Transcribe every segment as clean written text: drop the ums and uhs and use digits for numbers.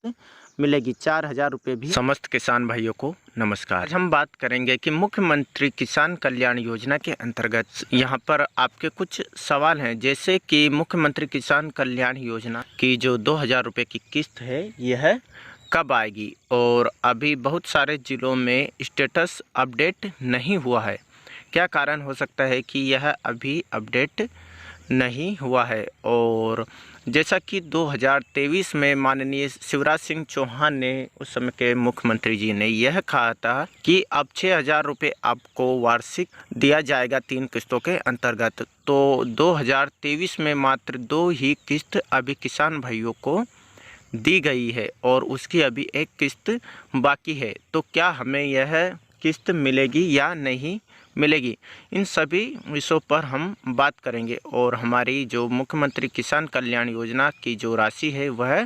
मिलेगी, 4,000 रुपये भी। समस्त किसान भाइयों को नमस्कार। आज हम बात करेंगे कि मुख्यमंत्री किसान कल्याण योजना के अंतर्गत यहाँ पर आपके कुछ सवाल हैं, जैसे कि मुख्यमंत्री किसान कल्याण योजना की जो 2,000 रुपये की किस्त है यह कब आएगी, और अभी बहुत सारे ज़िलों में स्टेटस अपडेट नहीं हुआ है। क्या कारण हो सकता है कि यह अभी अपडेट नहीं हुआ है। और जैसा कि 2023 में माननीय शिवराज सिंह चौहान ने, उस समय के मुख्यमंत्री जी ने यह कहा था कि अब 6,000 रुपये आपको वार्षिक दिया जाएगा 3 किस्तों के अंतर्गत। तो 2023 में मात्र 2 ही किस्त अभी किसान भाइयों को दी गई है और उसकी अभी 1 किस्त बाकी है। तो क्या हमें यह किस्त मिलेगी या नहीं मिलेगी, इन सभी विषयों पर हम बात करेंगे। और हमारी जो मुख्यमंत्री किसान कल्याण योजना की जो राशि है वह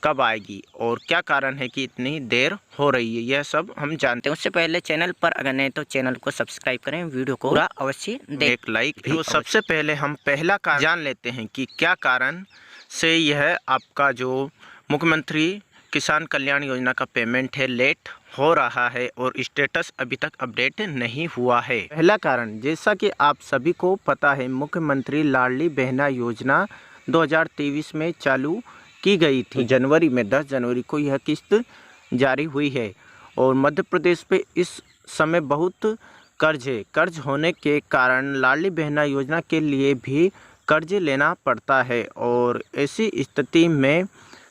कब आएगी और क्या कारण है कि इतनी देर हो रही है, यह सब हम जानते हैं। उससे पहले चैनल पर अगर नहीं तो चैनल को सब्सक्राइब करें, वीडियो को पूरा अवश्य दें, एक लाइक भी। तो सबसे पहले हम पहला कारण जान लेते हैं कि क्या कारण से यह आपका जो मुख्यमंत्री किसान कल्याण योजना का पेमेंट है लेट हो रहा है और स्टेटस अभी तक अपडेट नहीं हुआ है। पहला कारण, जैसा कि आप सभी को पता है, मुख्यमंत्री लाडली बहना योजना 2023 में चालू की गई थी। जनवरी में 10 जनवरी को यह किस्त जारी हुई है और मध्य प्रदेश पे इस समय बहुत कर्ज है। कर्ज होने के कारण लाडली बहना योजना के लिए भी कर्ज लेना पड़ता है और ऐसी स्थिति में,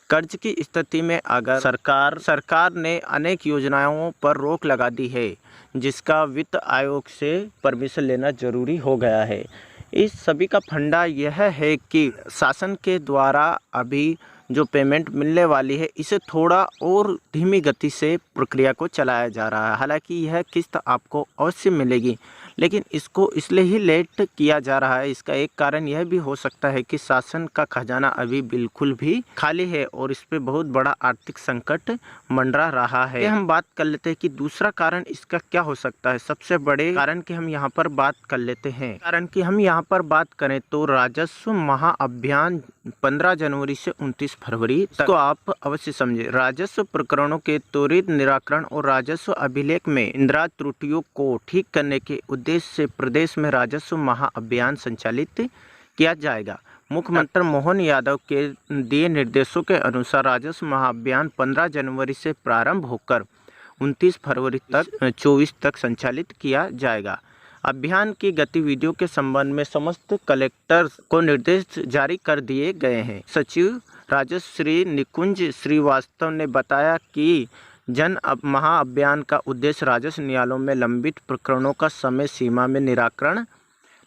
कर्ज की स्थिति में अगर सरकार ने अनेक योजनाओं पर रोक लगा दी है, जिसका वित्त आयोग से परमिशन लेना जरूरी हो गया है। इस सभी का फंडा यह है कि शासन के द्वारा अभी जो पेमेंट मिलने वाली है इसे थोड़ा और धीमी गति से प्रक्रिया को चलाया जा रहा है। हालांकि यह किस्त आपको अवश्य मिलेगी, लेकिन इसको इसलिए ही लेट किया जा रहा है। इसका एक कारण यह भी हो सकता है कि शासन का खजाना अभी बिल्कुल भी खाली है और इस पे बहुत बड़ा आर्थिक संकट मंडरा रहा है। हम बात कर लेते हैं कि दूसरा कारण इसका क्या हो सकता है। सबसे बड़े कारण की हम यहाँ पर बात कर लेते हैं। कारण की हम यहाँ पर बात करें तो राजस्व महाअभियान 15 जनवरी से 29 फरवरी तक को आप अवश्य समझे। राजस्व प्रकरणों के त्वरित निराकरण और राजस्व अभिलेख में इंदिरा त्रुटियों को ठीक करने के उद्देश्य से प्रदेश में राजस्व महाअभियान संचालित किया जाएगा। मुख्यमंत्री मोहन यादव के दिए निर्देशों के अनुसार राजस्व महाअभियान 15 जनवरी से प्रारंभ होकर 29 फरवरी तक 24 तक संचालित किया जाएगा। अभियान की गतिविधियों के संबंध में समस्त कलेक्टर को निर्देश जारी कर दिए गए हैं। सचिव राजस्व श्री निकुंज श्रीवास्तव ने बताया कि जन महाअभियान का उद्देश्य राजस्व न्यायालयों में लंबित प्रकरणों का समय सीमा में निराकरण,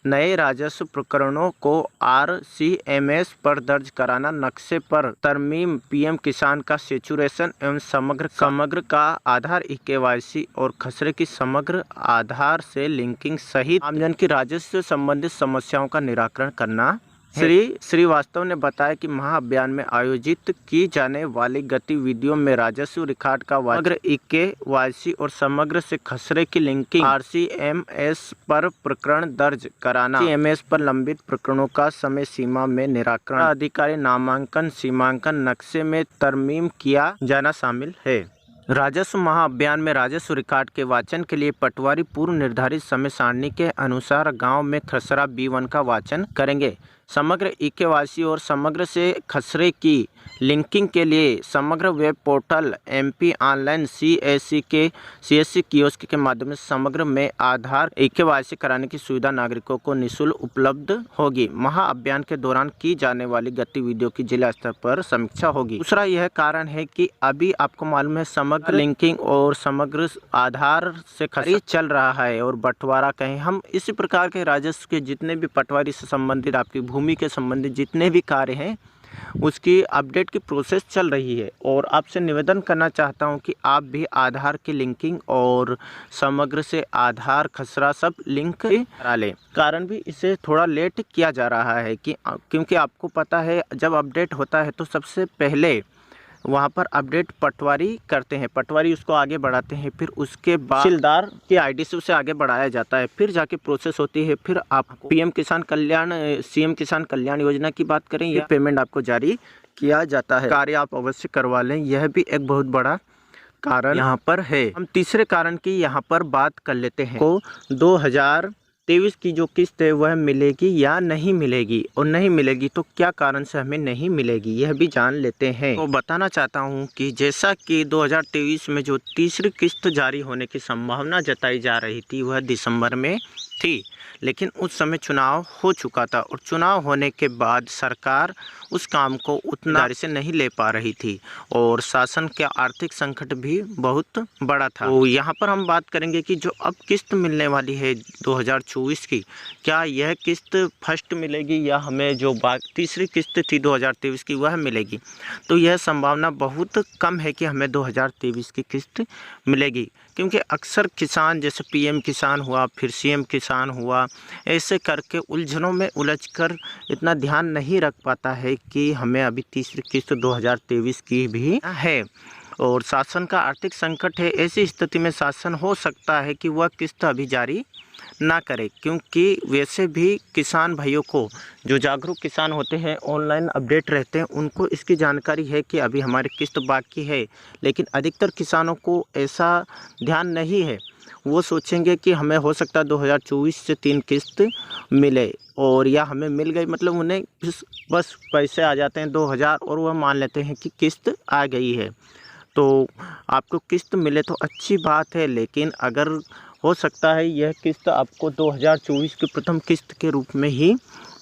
नए राजस्व प्रकरणों को RCMS पर दर्ज कराना, नक्शे पर तरमीम, PM किसान का सेचुरेशन एवं समग्र का आधार KYC और खसरे की समग्र आधार से लिंकिंग सहित आमजन की राजस्व संबंधित समस्याओं का निराकरण करना। श्रीवास्तव ने बताया कि महाअभियान में आयोजित की जाने वाली गतिविधियों में राजस्व रिकॉर्ड का समग्र KYC और समग्र से खसरे की लिंकिंग, RCMS पर प्रकरण दर्ज कराना, CMS पर लंबित प्रकरणों का समय सीमा में निराकरण, अधिकारी नामांकन, सीमांकन, नक्शे में तरमीम किया जाना शामिल है। राजस्व महाअभियान में राजस्व रिकॉर्ड के वाचन के लिए पटवारी पूर्व निर्धारित समय सारणी के अनुसार गांव में खसरा B1 का वाचन करेंगे। समग्र KYC और समग्र से खसरे की लिंकिंग के लिए समग्र web portal MP online CSC kiosk के माध्यम से समग्र में आधार KYC कराने की सुविधा नागरिकों को निःशुल्क उपलब्ध होगी। महाअभियान के दौरान की जाने वाली गतिविधियों की जिला स्तर पर समीक्षा होगी। दूसरा यह कारण है कि अभी आपको मालूम है समग्र लिंकिंग और समग्र आधार से खरीद चल रहा है और बंटवारा कहें हम, इसी प्रकार के राजस्व के जितने भी पटवारी से संबंधित, आपकी भूमि के संबंधित जितने भी कार्य हैं उसकी अपडेट की प्रोसेस चल रही है। और आपसे निवेदन करना चाहता हूं कि आप भी आधार की लिंकिंग और समग्र से आधार खसरा सब लिंक करा लें। कारण भी इसे थोड़ा लेट किया जा रहा है कि क्योंकि आपको पता है जब अपडेट होता है तो सबसे पहले वहाँ पर अपडेट पटवारी करते हैं, पटवारी उसको आगे बढ़ाते हैं, फिर उसके बाद तहसीलदार की ID से उसे आगे बढ़ाया जाता है, फिर जाके प्रोसेस होती है। फिर आप PM किसान कल्याण, CM किसान कल्याण योजना की बात करें या पेमेंट आपको जारी किया जाता है, कार्य आप अवश्य करवा लें। यह भी एक बहुत बड़ा कारण यहाँ पर है। हम तीसरे कारण की यहाँ पर बात कर लेते हैं को 2023 की जो किस्त है वह मिलेगी या नहीं मिलेगी, और नहीं मिलेगी तो क्या कारण से हमें नहीं मिलेगी, यह भी जान लेते हैं। तो बताना चाहता हूँ कि जैसा कि 2023 में जो तीसरी किस्त जारी होने की संभावना जताई जा रही थी वह दिसंबर में थी, लेकिन उस समय चुनाव हो चुका था और चुनाव होने के बाद सरकार उस काम को उतना से नहीं ले पा रही थी और शासन का आर्थिक संकट भी बहुत बड़ा था। तो यहाँ पर हम बात करेंगे कि जो अब किस्त मिलने वाली है 2024 की, क्या यह किस्त फर्स्ट मिलेगी या हमें जो तीसरी किस्त थी 2023 की वह मिलेगी। तो यह संभावना बहुत कम है कि हमें 2023 की किस्त मिलेगी, क्योंकि अक्सर किसान जैसे पीएम किसान हुआ, फिर सीएम किसान हुआ, ऐसे करके उलझनों में उलझकर इतना ध्यान नहीं रख पाता है कि हमें अभी तीसरी किस्त 2023 की भी है और शासन का आर्थिक संकट है। ऐसी स्थिति में शासन हो सकता है कि वह किस्त अभी जारी ना करे, क्योंकि वैसे भी किसान भाइयों को, जो जागरूक किसान होते हैं, ऑनलाइन अपडेट रहते हैं, उनको इसकी जानकारी है कि अभी हमारी किस्त बाकी है। लेकिन अधिकतर किसानों को ऐसा ध्यान नहीं है। वो सोचेंगे कि हमें हो सकता है 2024 से 3 किस्त मिले, और या हमें मिल गई, मतलब उन्हें बस पैसे आ जाते हैं 2000 और वह मान लेते हैं कि किस्त आ गई है। तो आपको किस्त मिले तो अच्छी बात है, लेकिन अगर हो सकता है यह किस्त आपको 2024 की प्रथम किस्त के रूप में ही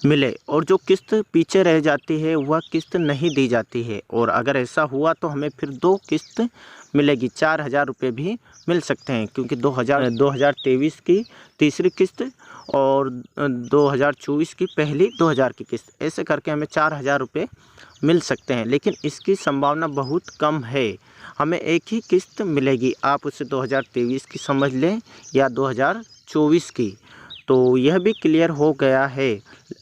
मिले, और जो किस्त पीछे रह जाती है वह किस्त नहीं दी जाती है। और अगर ऐसा हुआ तो हमें फिर 2 किस्त मिलेगी, 4000 रुपये भी मिल सकते हैं, क्योंकि 2023 की तीसरी किस्त और 2024 की पहली 2000 की किस्त, ऐसे करके हमें 4000 रुपये मिल सकते हैं। लेकिन इसकी संभावना बहुत कम है, हमें एक ही किस्त मिलेगी, आप उसे 2023 की समझ लें या 2024 की। तो यह भी क्लियर हो गया है।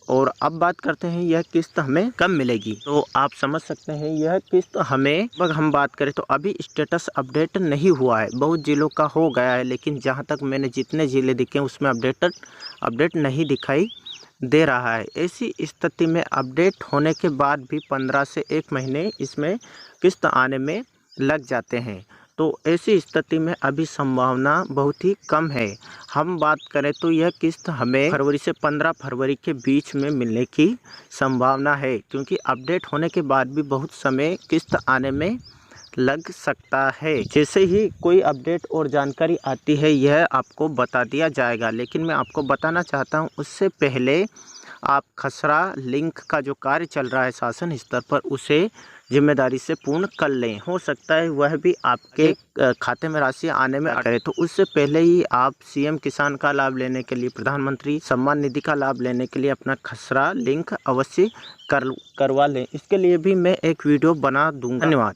और अब बात करते हैं यह किस्त हमें कब मिलेगी। तो आप समझ सकते हैं यह किस्त हमें, हम बात करें तो अभी स्टेटस अपडेट नहीं हुआ है, बहुत जिलों का हो गया है, लेकिन जहां तक मैंने जितने ज़िले दिखे उसमें अपडेट नहीं दिखाई दे रहा है। ऐसी स्थिति में अपडेट होने के बाद भी 15 से 1 महीने इसमें किस्त आने में लग जाते हैं। तो ऐसी स्थिति में अभी संभावना बहुत ही कम है। हम बात करें तो यह किस्त हमें फरवरी से 15 फरवरी के बीच में मिलने की संभावना है, क्योंकि अपडेट होने के बाद भी बहुत समय किस्त आने में लग सकता है। जैसे ही कोई अपडेट और जानकारी आती है यह आपको बता दिया जाएगा, लेकिन मैं आपको बताना चाहता हूँ उससे पहले आप खसरा लिंक का जो कार्य चल रहा है शासन स्तर पर, उसे जिम्मेदारी से पूर्ण कर लें। हो सकता है वह भी आपके खाते में राशि आने में करे, तो उससे पहले ही आप सीएम किसान का लाभ लेने के लिए, प्रधानमंत्री सम्मान निधि का लाभ लेने के लिए अपना खसरा लिंक अवश्य करवा लें। इसके लिए भी मैं एक वीडियो बना दूंगा। धन्यवाद।